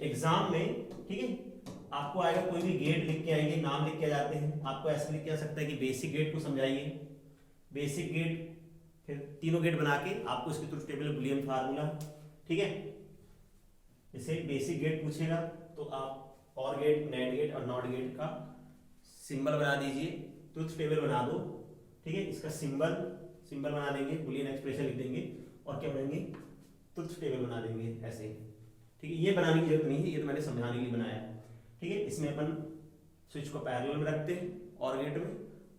एग्जाम में, ठीक है, आपको आएगा कोई भी गेट लिख के आएंगे, नाम लिख के आ जाते हैं। आपको ऐसे लिख के आ सकता है कि बेसिक गेट को समझाइए, बेसिक गेट, फिर तीनों गेट बना के आपको इसकी ट्रुथ टेबल बूलियन फार्मूला। ठीक है, जैसे बेसिक गेट पूछेगा तो आप और गेट, नैंड गेट और नॉट गेट का सिंबल बना दीजिए, ट्रुथ टेबल बना दो। ठीक है, इसका सिंबल बना देंगे, बूलियन एक्सप्रेशन लिख देंगे और क्या बनाएंगे, ट्रुथ टेबल बना देंगे ऐसे। ठीक है, ये बनाने की जरूरत नहीं है, ये तो मैंने समझाने के लिए बनाया है। ठीक है, इसमें अपन स्विच को पैरेलल में रखते हैं और गेट में,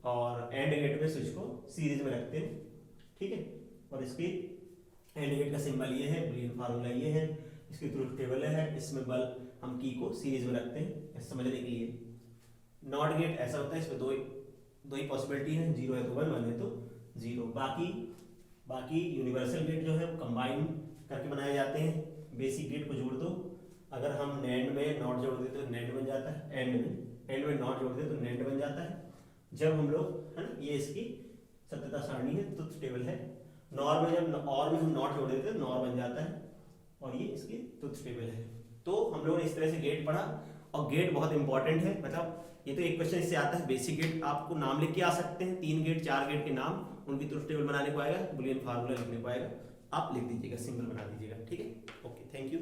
और एंड गेट में स्विच को सीरीज में रखते हैं। ठीक है, और इसकी एंड गेट का सिंबल ये है, बुलियन फार्मूला ये है, इसकी ट्रुथ टेबल है, इसमें बल हम की को सीरीज में रखते हैं समझने के लिए। नॉट गेट ऐसा होता है, इसमें दो ही पॉसिबिलिटी है, 0 है तो 1, 1 है तो 0। बाकी यूनिवर्सल गेट जो है वो कंबाइन करके बनाए जाते हैं। बेसिक गेट को जोड़ दो, अगर हम नैंड में नॉट जोड़ देते तो नैंड बन जाता है, एंड में नॉट जोड़ दे तो नैंड बन जाता है। जब हम लोग है ना, ये इसकी सत्यता सारणी है, ट्रुथ टेबल है। नॉर में जब और में हम नॉट जोड़ देते तो नॉर बन जाता है, और ये इसकी ट्रुथ टेबल है। तो हम लोगों ने इस तरह से गेट पढ़ा, और गेट बहुत इंपॉर्टेंट है। मतलब ये तो एक क्वेश्चन इससे आता है, बेसिक गेट आपको नाम लिख के आ सकते हैं, 3 गेट 4 गेट के नाम, उनकी ट्रुथ टेबल बनाने को आएगा, बुलियन फार्मूला लिखने को आएगा, आप लिख दीजिएगा, सिंबल बना दीजिएगा, ठीक है। Okay, thank you.